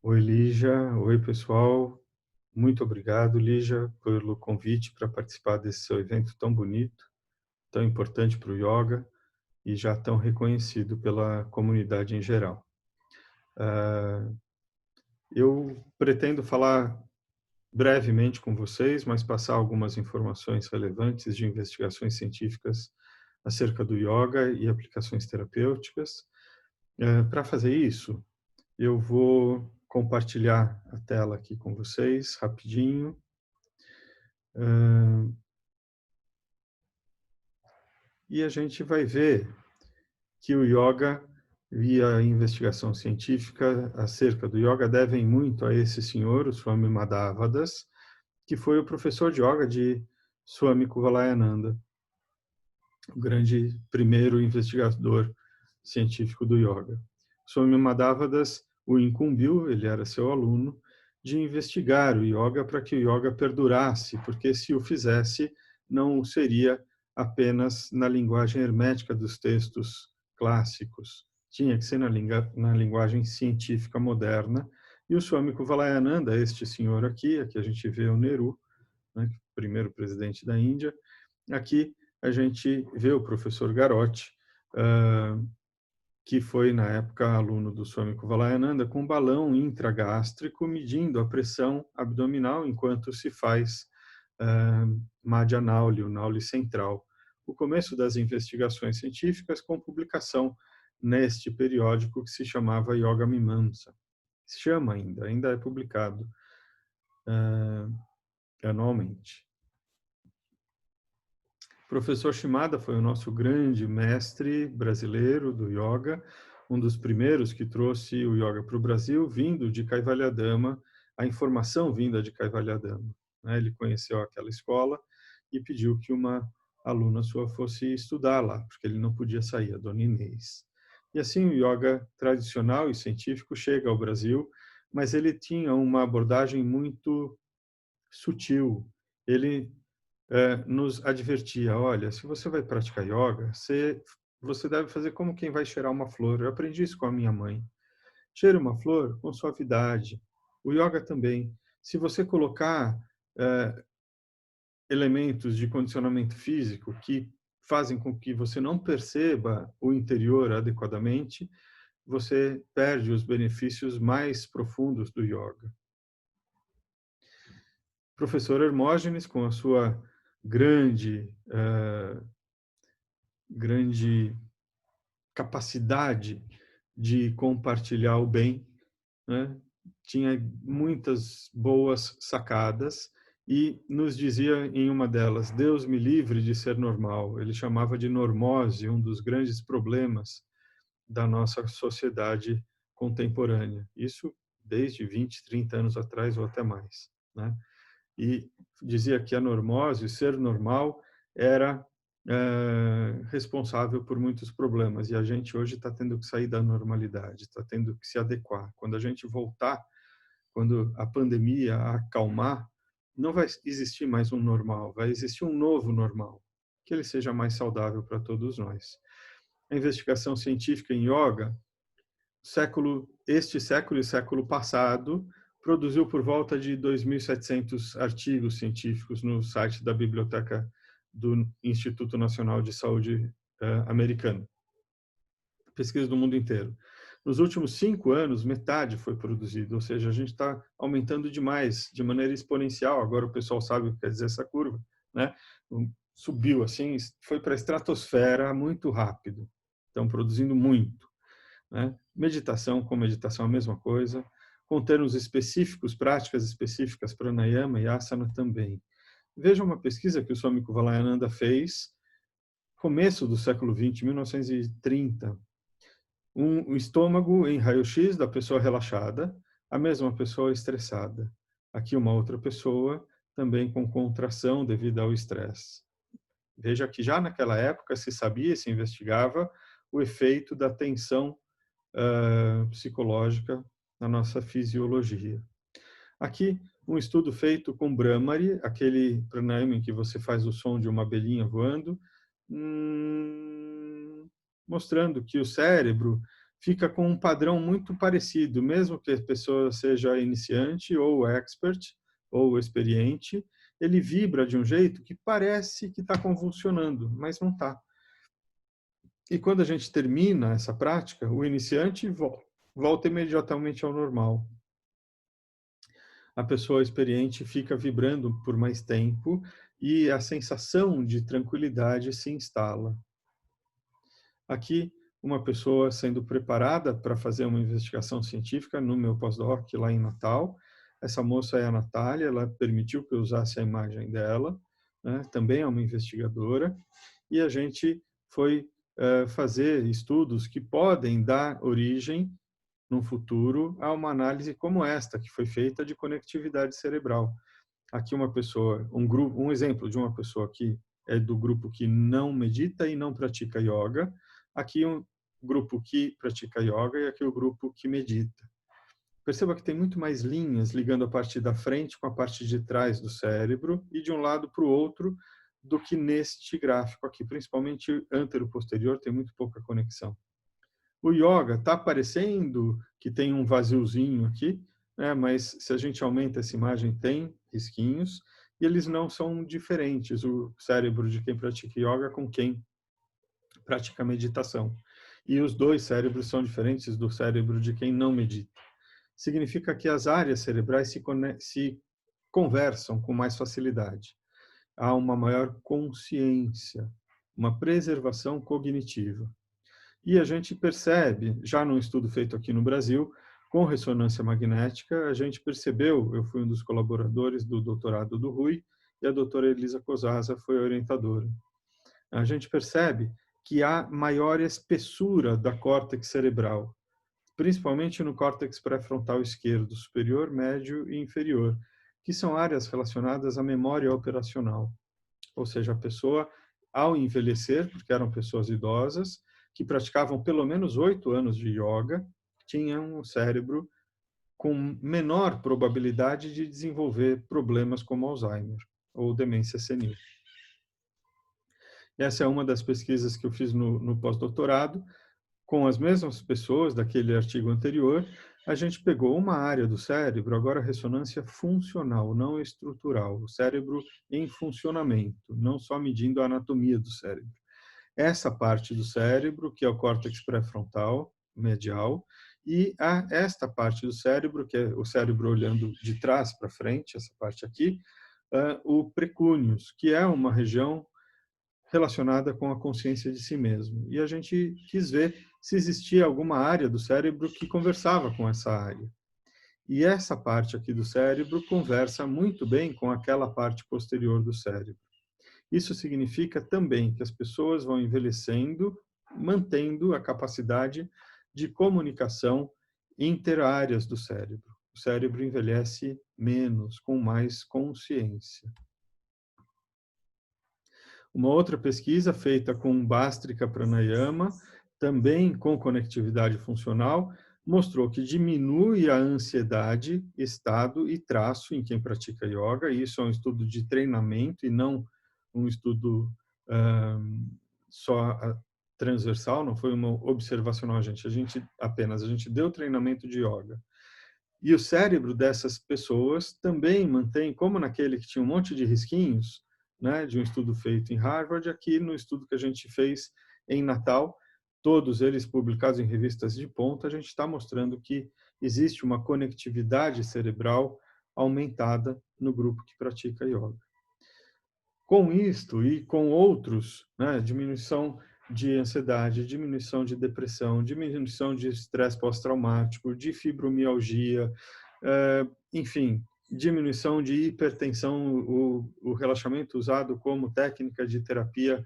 Oi, Lígia. Oi, pessoal. Muito obrigado, Lígia, pelo convite para participar desse seu evento tão bonito, tão importante para o yoga e já tão reconhecido pela comunidade em geral. Eu pretendo falar brevemente com vocês, mas passar algumas informações relevantes de investigações científicas acerca do yoga e aplicações terapêuticas. Para fazer isso, eu vou compartilhar a tela aqui com vocês rapidinho. E a gente vai ver que o yoga e a investigação científica acerca do yoga devem muito a esse senhor, o Swami Madhavadas, que foi o professor de yoga de Swami Kuvalayananda, o grande primeiro investigador científico do yoga. Swami Madhavadas o incumbiu, ele era seu aluno, de investigar o yoga para que o yoga perdurasse, porque se o fizesse, não seria apenas na linguagem hermética dos textos clássicos, tinha que ser na linguagem científica moderna. E o Swami Kuvalayananda, este senhor aqui a gente vê o Nehru, né, primeiro presidente da Índia, aqui a gente vê o professor Garotti, que foi, na época, aluno do Swami Kuvalayananda, com um balão intragástrico medindo a pressão abdominal enquanto se faz Madhya Nauli, o Nauli central. O começo das investigações científicas com publicação neste periódico que se chamava Yoga Mimamsa. Se chama ainda é publicado anualmente. O professor Shimada foi o nosso grande mestre brasileiro do yoga, um dos primeiros que trouxe o yoga para o Brasil, vindo de Kaivalyadama, a informação vinda de Kaivalyadama. Ele conheceu aquela escola e pediu que uma aluna sua fosse estudar lá, porque ele não podia sair, a dona Inês. E assim o yoga tradicional e científico chega ao Brasil, mas ele tinha uma abordagem muito sutil. Ele nos advertia, olha, se você vai praticar yoga, você deve fazer como quem vai cheirar uma flor. Eu aprendi isso com a minha mãe. Cheire uma flor com suavidade. O yoga também. Se você colocar elementos de condicionamento físico que fazem com que você não perceba o interior adequadamente, você perde os benefícios mais profundos do yoga. O professor Hermógenes, com a sua grande capacidade de compartilhar o bem, né? Tinha muitas boas sacadas e nos dizia em uma delas, Deus me livre de ser normal. Ele chamava de normose, um dos grandes problemas da nossa sociedade contemporânea. Isso desde 20, 30 anos atrás ou até mais, né? E dizia que a normose, ser normal, era responsável por muitos problemas. E a gente hoje está tendo que sair da normalidade, está tendo que se adequar. Quando a gente voltar, quando a pandemia acalmar, não vai existir mais um normal, vai existir um novo normal, que ele seja mais saudável para todos nós. A investigação científica em yoga, este século e século passado, produziu por volta de 2.700 artigos científicos no site da Biblioteca do Instituto Nacional de Saúde americano. Pesquisa do mundo inteiro. Nos últimos 5 anos, metade foi produzida, ou seja, a gente está aumentando demais, de maneira exponencial. Agora o pessoal sabe o que quer dizer essa curva, né? Subiu assim, foi para a estratosfera muito rápido. Estão produzindo muito. Né? Meditação com meditação é a mesma coisa, com termos específicos, práticas específicas, pranayama e asana também. Veja uma pesquisa que o Swami Kuvalayananda fez, começo do século XX, 1930. Um estômago em raio-x da pessoa relaxada, a mesma pessoa estressada. Aqui uma outra pessoa também com contração devido ao estresse. Veja que já naquela época se sabia, se investigava o efeito da tensão psicológica na nossa fisiologia. Aqui, um estudo feito com Brahmari, aquele pranayama em que você faz o som de uma abelhinha voando, mostrando que o cérebro fica com um padrão muito parecido, mesmo que a pessoa seja iniciante ou expert ou experiente, ele vibra de um jeito que parece que está convulsionando, mas não está. E quando a gente termina essa prática, o iniciante volta imediatamente ao normal. A pessoa experiente fica vibrando por mais tempo e a sensação de tranquilidade se instala. Aqui, uma pessoa sendo preparada para fazer uma investigação científica no meu pós-doc lá em Natal. Essa moça é a Natália, ela permitiu que eu usasse a imagem dela, né? Também é uma investigadora, e a gente foi fazer estudos que podem dar origem, no futuro, a uma análise como esta, que foi feita de conectividade cerebral. Aqui uma pessoa, um exemplo de uma pessoa que é do grupo que não medita e não pratica yoga. Aqui um grupo que pratica yoga e aqui o grupo que medita. Perceba que tem muito mais linhas ligando a parte da frente com a parte de trás do cérebro e de um lado para o outro do que neste gráfico aqui, principalmente antero-posterior, tem muito pouca conexão. O yoga está parecendo que tem um vaziozinho aqui, né? Mas se a gente aumenta essa imagem, tem risquinhos, e eles não são diferentes, o cérebro de quem pratica yoga com quem pratica meditação. E os dois cérebros são diferentes do cérebro de quem não medita. Significa que as áreas cerebrais se conversam com mais facilidade. Há uma maior consciência, uma preservação cognitiva. E a gente percebe, já num estudo feito aqui no Brasil, com ressonância magnética, a gente percebeu, eu fui um dos colaboradores do doutorado do Rui, e a doutora Elisa Cosasa foi a orientadora. A gente percebe que há maior espessura da córtex cerebral, principalmente no córtex pré-frontal esquerdo, superior, médio e inferior, que são áreas relacionadas à memória operacional. Ou seja, a pessoa, ao envelhecer, porque eram pessoas idosas, que praticavam pelo menos 8 anos de yoga, tinham um cérebro com menor probabilidade de desenvolver problemas como Alzheimer ou demência senil. Essa é uma das pesquisas que eu fiz no pós-doutorado. Com as mesmas pessoas daquele artigo anterior, a gente pegou uma área do cérebro, agora ressonância funcional, não estrutural, o cérebro em funcionamento, não só medindo a anatomia do cérebro. Essa parte do cérebro, que é o córtex pré-frontal, medial, e esta parte do cérebro, que é o cérebro olhando de trás para frente, essa parte aqui, o precúneus, que é uma região relacionada com a consciência de si mesmo. E a gente quis ver se existia alguma área do cérebro que conversava com essa área. E essa parte aqui do cérebro conversa muito bem com aquela parte posterior do cérebro. Isso significa também que as pessoas vão envelhecendo, mantendo a capacidade de comunicação interáreas do cérebro. O cérebro envelhece menos, com mais consciência. Uma outra pesquisa feita com Bhastrika Pranayama, também com conectividade funcional, mostrou que diminui a ansiedade, estado e traço em quem pratica yoga. Isso é um estudo de treinamento e não um estudo só transversal, não foi uma observacional, a gente deu treinamento de yoga. E o cérebro dessas pessoas também mantém, como naquele que tinha um monte de risquinhos, né, de um estudo feito em Harvard, aqui no estudo que a gente fez em Natal, todos eles publicados em revistas de ponta, a gente está mostrando que existe uma conectividade cerebral aumentada no grupo que pratica yoga. Com isto e com outros, né, diminuição de ansiedade, diminuição de depressão, diminuição de estresse pós-traumático, de fibromialgia, enfim, diminuição de hipertensão, o relaxamento usado como técnica de terapia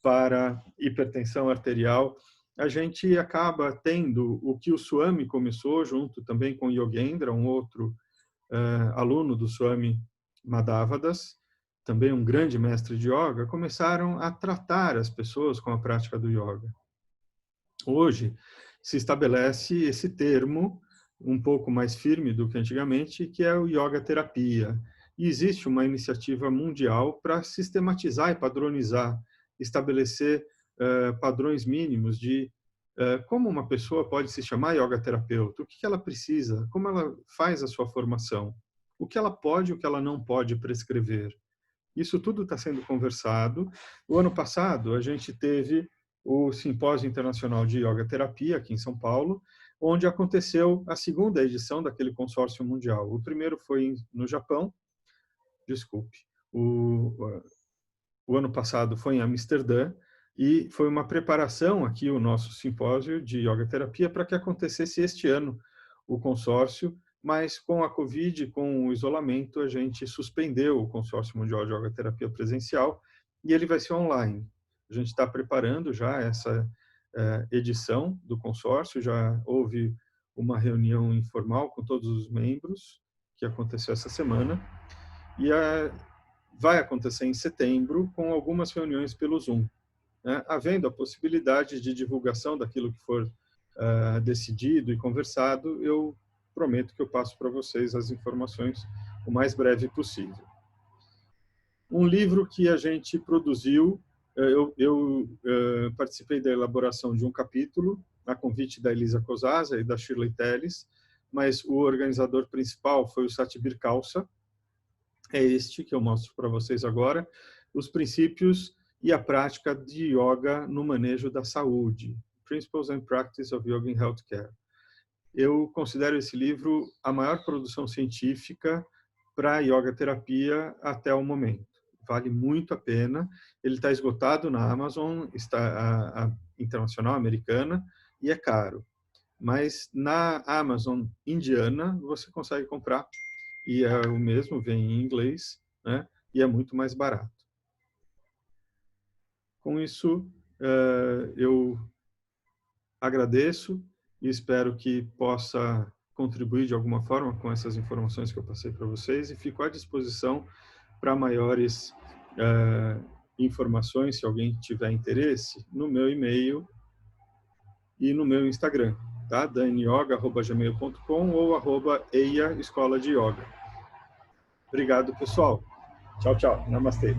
para hipertensão arterial, a gente acaba tendo o que o Swami começou junto também com Yogendra, um outro aluno do Swami Madhavadas, também um grande mestre de yoga, começaram a tratar as pessoas com a prática do yoga. Hoje se estabelece esse termo um pouco mais firme do que antigamente, que é o yoga terapia. E existe uma iniciativa mundial para sistematizar e padronizar, estabelecer padrões mínimos de como uma pessoa pode se chamar yoga terapeuta, o que ela precisa, como ela faz a sua formação, o que ela pode e o que ela não pode prescrever. Isso tudo está sendo conversado. O ano passado, a gente teve o Simpósio Internacional de Yoga Terapia, aqui em São Paulo, onde aconteceu a segunda edição daquele consórcio mundial. O primeiro foi no Japão, desculpe, o ano passado foi em Amsterdã, e foi uma preparação aqui, o nosso simpósio de yoga terapia, para que acontecesse este ano o consórcio, mas com a Covid, com o isolamento, a gente suspendeu o consórcio mundial de yoga terapia presencial e ele vai ser online. A gente está preparando já essa edição do consórcio, já houve uma reunião informal com todos os membros, que aconteceu essa semana, e vai acontecer em setembro, com algumas reuniões pelo Zoom, né? Havendo a possibilidade de divulgação daquilo que for decidido e conversado, eu prometo que eu passo para vocês as informações o mais breve possível. Um livro que a gente produziu, eu participei da elaboração de um capítulo, a convite da Elisa Cosasa e da Shirley Telles, mas o organizador principal foi o Satbir Khalsa. É este que eu mostro para vocês agora, os princípios e a prática de yoga no manejo da saúde, Principles and Practice of Yoga in Healthcare. Eu considero esse livro a maior produção científica para yoga terapia até o momento. Vale muito a pena. Ele está esgotado na Amazon, está a internacional americana, e é caro. Mas na Amazon indiana você consegue comprar, e é o mesmo, vem em inglês, né? E é muito mais barato. Com isso, eu agradeço e espero que possa contribuir de alguma forma com essas informações que eu passei para vocês, e fico à disposição para maiores informações, se alguém tiver interesse, no meu e-mail e no meu Instagram, tá? daniyoga@gmail.com ou @eia Escola de Yoga. Obrigado, pessoal. Tchau, tchau. Namastê.